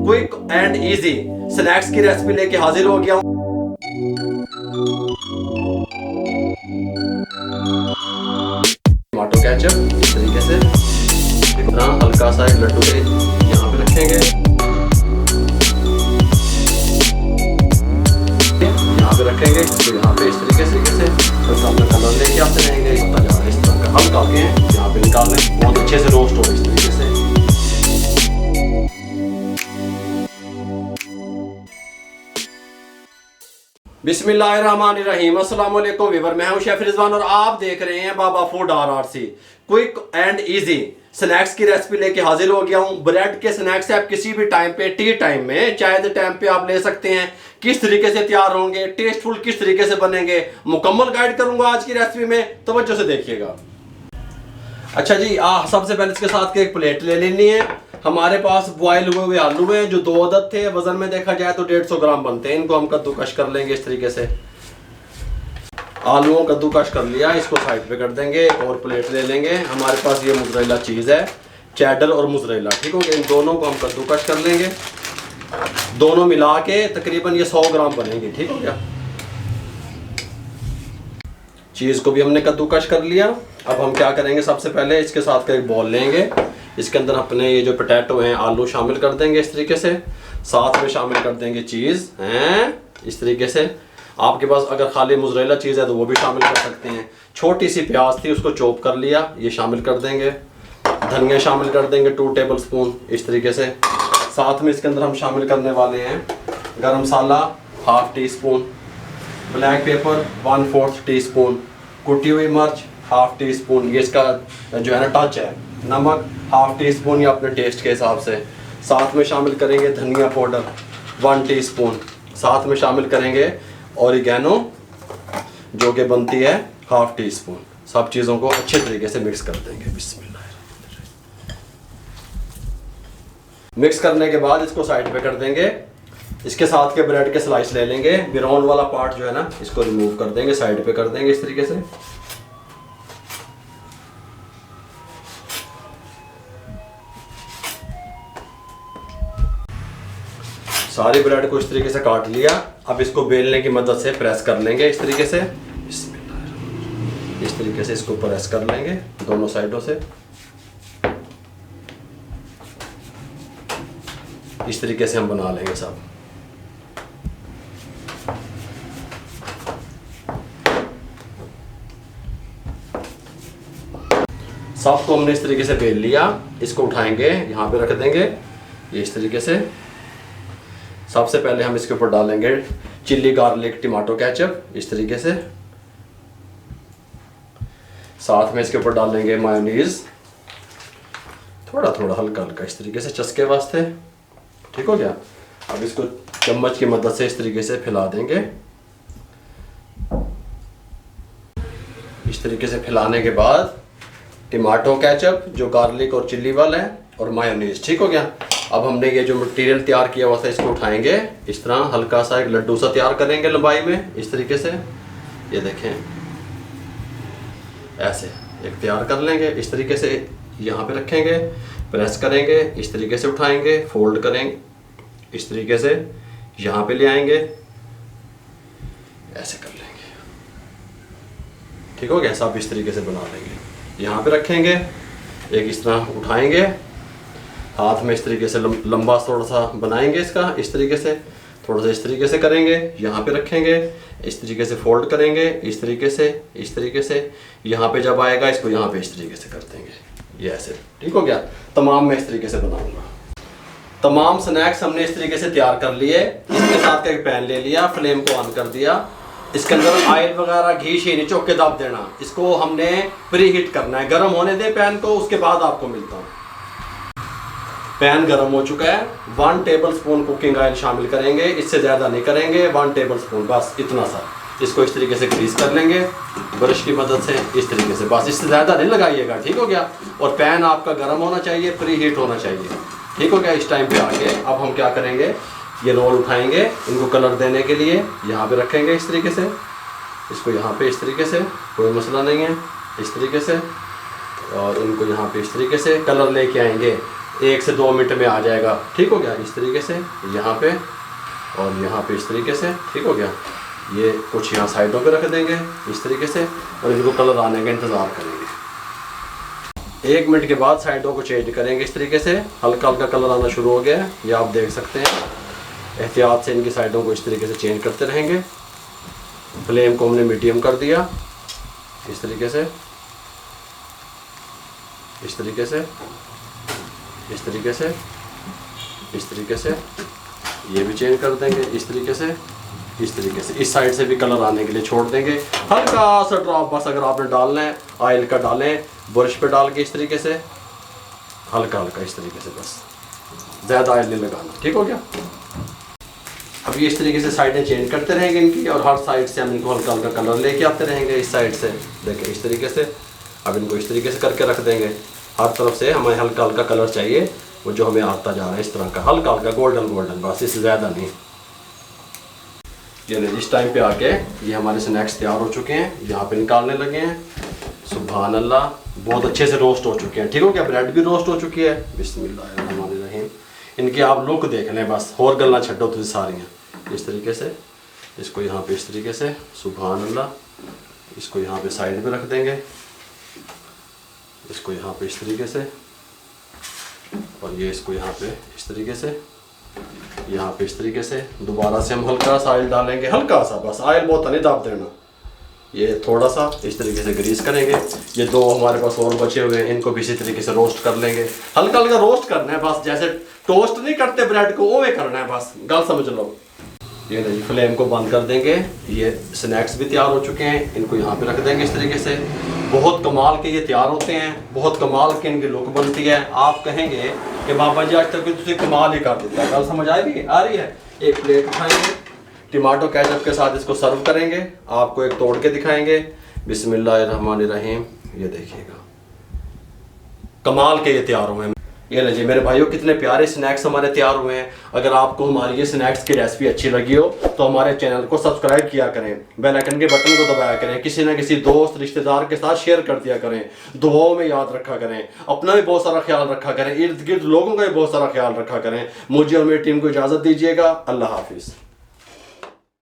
Quick and easy snacks की recipe लेके हाजिर हो गया हूँ। टमाटो केचप इस तरीके से इतना हल्का सा एक लड्डू से यहाँ पे रखेंगे, यहाँ पे रखेंगे, तो यहाँ पे इस तरीके से तो अपना कलर लेके आते रहेंगे। इस तरह का हल्का के यहाँ पे निकालने बहुत अच्छे से रोस्ट हो इस तरीके से। बिस्मिल्लाहिर्रहमानिर्रहीम। अस्सलाम वालेकुम व्यूअर, मैं हूं शेफ रिजवान और आप देख रहे हैं Baba food RRC। Quick and easy snacks की रेसिपी लेके हाजिर हो गया हूं। ब्रेड के स्नैक्स आप किसी भी टाइम पे, टी टाइम में, चाय के टाइम पे आप ले सकते हैं। किस तरीके से तैयार होंगे, टेस्टफुल किस तरीके से बनेंगे, मुकम्मल गाइड करूंगा आज की रेसिपी में, तवज्जो से देखिएगा। अच्छा जी, सबसे पहले इसके साथ एक प्लेट ले लेनी है। हमारे पास बॉयल हुए हुए आलू हैं जो 2 अदद थे। वजन में देखा जाए तो 150 ग्राम बनते हैं। इनको हम कद्दूकश कर लेंगे इस तरीके से। आलूओं कद्दूकश कर लिया, इसको साइड पे कर देंगे। एक और प्लेट ले लेंगे। हमारे पास ये मोज़रेला चीज़ है, चेडर और मोज़रेला, ठीक हो गया। इन दोनों को हम कद्दूकश कर लेंगे। दोनों मिला के तकरीबन ये 100 ग्राम बनेंगे, ठीक हो गया। चीज़ को भी हमने कद्दूकश कर लिया। अब हम क्या करेंगे, सबसे पहले इसके साथ का एक बॉल लेंगे। इसके अंदर अपने ये जो पोटैटो हैं, आलू शामिल कर देंगे इस तरीके से। साथ में शामिल कर देंगे चीज़ हैं इस तरीके से। आपके पास अगर खाली मोज़रेला चीज़ है तो वो भी शामिल कर सकते हैं। छोटी सी प्याज थी, उसको चॉप कर लिया, ये शामिल कर देंगे। धनिया शामिल कर देंगे 2 टेबल स्पून इस तरीके से। साथ में इसके अंदर हम शामिल करने वाले हैं गरम मसाला 1/2 tea spoon, black pepper 1/4 tea spoon, कुटी हुई मिर्च 1/2 टी स्पून, ये इसका जो है ना टच है। नमक 1/2 टी स्पून या अपने टेस्ट के हिसाब से। साथ में शामिल करेंगे धनिया पाउडर 1 टी स्पून। साथ में शामिल करेंगे ऑरिगेनो जो कि बनती है 1/2 टी स्पून। सब चीज़ों को अच्छे तरीके से मिक्स कर देंगे। बिस्मिल्लाह। मिक्स करने के बाद इसको साइड पे कर देंगे। इसके साथ के ब्रेड के स्लाइस ले लेंगे। ब्राउन वाला पार्ट जो है ना, इसको रिमूव कर देंगे, साइड पे कर देंगे इस तरीके से। सारी ब्रेड को इस तरीके से काट लिया। अब इसको बेलने की मदद से प्रेस कर लेंगे इस तरीके से। इस तरीके से इसको प्रेस कर लेंगे दोनों साइडों से। इस तरीके से हम बना लेंगे सब। सबको हमने इस तरीके से बेल लिया। इसको उठाएंगे, यहाँ पे रख देंगे ये इस तरीके से। सबसे पहले हम इसके ऊपर डालेंगे चिल्ली गार्लिक टमाटो केचप इस तरीके से। साथ में इसके ऊपर डालेंगे मायोनीज, थोड़ा थोड़ा हल्का हल्का इस तरीके से चस्के वास्ते, ठीक हो गया। अब इसको चम्मच की मदद से इस तरीके से फैला देंगे। इस तरीके से फैलाने के बाद टमाटो केचप जो गार्लिक और चिल्ली वाला है और मायोनीज, ठीक हो गया। अब हमने ये जो मटेरियल तैयार किया हुआ था इसको उठाएंगे, इस तरह हल्का सा एक लड्डू सा तैयार करेंगे लंबाई में इस तरीके से। ये देखें, ऐसे एक तैयार कर लेंगे इस तरीके से। यहाँ पे रखेंगे, प्रेस करेंगे, इस तरीके से उठाएंगे, फोल्ड करेंगे इस तरीके से, यहाँ पे ले आएंगे, ऐसे कर लेंगे, ठीक हो गया। सब इस तरीके से बना लेंगे। यहाँ पे रखेंगे, एक इस तरह उठाएंगे, हाथ में इस तरीके से लंबा थोड़ा सा बनाएंगे इसका इस तरीके से, थोड़ा सा इस तरीके से करेंगे, यहाँ पे रखेंगे, इस तरीके से फोल्ड करेंगे इस तरीके से, इस तरीके से। यहाँ पे जब आएगा इसको यहाँ पे इस तरीके से कर देंगे, ये ऐसे, ठीक हो गया। तमाम मैं इस तरीके से बनाऊंगा। तमाम स्नैक्स हमने इस तरीके से तैयार कर लिए। इसके साथ का एक पैन ले लिया, फ्लेम को ऑन कर दिया। इसके अंदर ऑयल वगैरह घी शी नहीं चौके दाब देना, इसको हमने प्री हीट करना है। गर्म होने दे पैन को, उसके बाद आपको मिलता हूँ। पैन गर्म हो चुका है। 1 टेबल स्पून कुकिंग ऑयल शामिल करेंगे, इससे ज़्यादा नहीं करेंगे। 1 टेबल स्पून, बस इतना सा। इसको इस तरीके से ग्रीस कर लेंगे ब्रश की मदद से इस तरीके से, बस इससे ज़्यादा नहीं लगाइएगा, ठीक हो गया। और पैन आपका गर्म होना चाहिए, प्री हीट होना चाहिए, ठीक हो गया। इस टाइम पे आके अब हम क्या करेंगे, ये रोल उठाएंगे, इनको कलर देने के लिए यहाँ पे रखेंगे इस तरीके से। इसको यहाँ पे इस तरीके से, कोई मसला नहीं है, इस तरीके से। और इनको यहाँ पे इस तरीके से कलर लेके आएंगे। 1 से 2 मिनट में आ जाएगा। ठीक हो गया, इस तरीके से यहाँ पे और यहाँ पे इस तरीके से। ठीक हो गया, ये कुछ यहाँ साइडों पे रख देंगे इस तरीके से और इनको कलर आने का इंतज़ार करेंगे। 1 मिनट के बाद साइडों को चेंज करेंगे इस तरीके से। हल्का हल्का कलर आना शुरू हो गया है, ये आप देख सकते हैं। एहतियात से इनकी साइडों को इस तरीके से चेंज करते रहेंगे। फ्लेम को हमने मीडियम कर दिया इस तरीके से, इस तरीके से, इस तरीके से, इस तरीके से। ये भी चेंज कर देंगे इस तरीके से, इस तरीके से। इस साइड से भी कलर आने के लिए छोड़ देंगे। हल्का सा ड्रॉप बस अगर आपने डालना है ऑयल का डालें, ब्रश पे डाल के इस तरीके से हल्का हल्का इस तरीके से, बस ज़्यादा ऑयल नहीं लगाना। ठीक हो गया, अब ये इस तरीके से साइडें चेंज करते रहेंगे इनकी और हर साइड से हम इनको हल्का हल्का कलर लेके आते रहेंगे। इस साइड से देखें इस तरीके से, अब इनको इस तरीके से करके रख देंगे। हर तरफ से हमें हल्का हल्का कलर चाहिए, वो जो हमें आता जा रहा है इस तरह का हल्का हल्का गोल्डन गोल्डन, बस इससे ज़्यादा नहीं। ये इस टाइम पे आके ये हमारे स्नैक्स तैयार हो चुके हैं, यहाँ पे निकालने लगे हैं। सुभान अल्लाह, बहुत अच्छे से रोस्ट हो चुके हैं। ठीक हो गया, ब्रेड भी रोस्ट हो चुकी है। बिस्मिल्लाहिर्रहमानिर्रहीम। इनकी आप लुक देख लें बस, और गलना छड्डो तुझे सारियाँ। इस तरीके से इसको यहाँ पे इस तरीके से, सुभान अल्लाह। इसको यहाँ पे साइड पे रख देंगे, इसको यहाँ पे इस तरीके से और ये इसको यहाँ पे इस तरीके से, यहाँ पे इस तरीके से। दोबारा से हम हल्का सा ऑयल डालेंगे, हल्का सा बस, ऑयल बहुत नहीं दाब देना। ये थोड़ा सा इस तरीके से ग्रीस करेंगे। ये 2 हमारे पास और बचे हुए हैं, इनको भी इसी तरीके से रोस्ट कर लेंगे। हल्का हल्का रोस्ट करना है बस, जैसे टोस्ट नहीं करते ब्रेड को, वो करना है बस, गल समझ लो। ये नहीं, फ्लेम को बंद कर देंगे। ये स्नैक्स भी तैयार हो चुके हैं, इनको यहाँ पे रख देंगे इस तरीके से। बहुत कमाल के ये तैयार होते हैं, बहुत कमाल की इनकी लुक बनती है। आप कहेंगे कि बाबा जी आज तक तुझे कमाल ही कर देता है। गल समझ आ रही है। एक प्लेट उठाएंगे, टमाटो केचप के साथ इसको सर्व करेंगे। आपको एक तोड़ के दिखाएंगे। बिस्मिल्लाहिर्रहमानिर्रहीम। ये देखिएगा, कमाल के ये तैयार हुए हैं। ये लीजिए मेरे भाइयों, कितने प्यारे स्नैक्स हमारे तैयार हुए हैं। अगर आपको हमारी ये स्नैक्स की रेसिपी अच्छी लगी हो तो हमारे चैनल को सब्सक्राइब किया करें, बेल आइकन के बटन को दबाया करें, किसी न किसी दोस्त रिश्तेदार के साथ शेयर कर दिया करें, दुआओं में याद रखा करें, अपना भी बहुत सारा ख्याल रखा करें, इर्द गिर्द लोगों का भी बहुत सारा ख्याल रखा करें। मुझे और मेरी टीम को इजाज़त दीजिएगा। अल्लाह हाफिज़।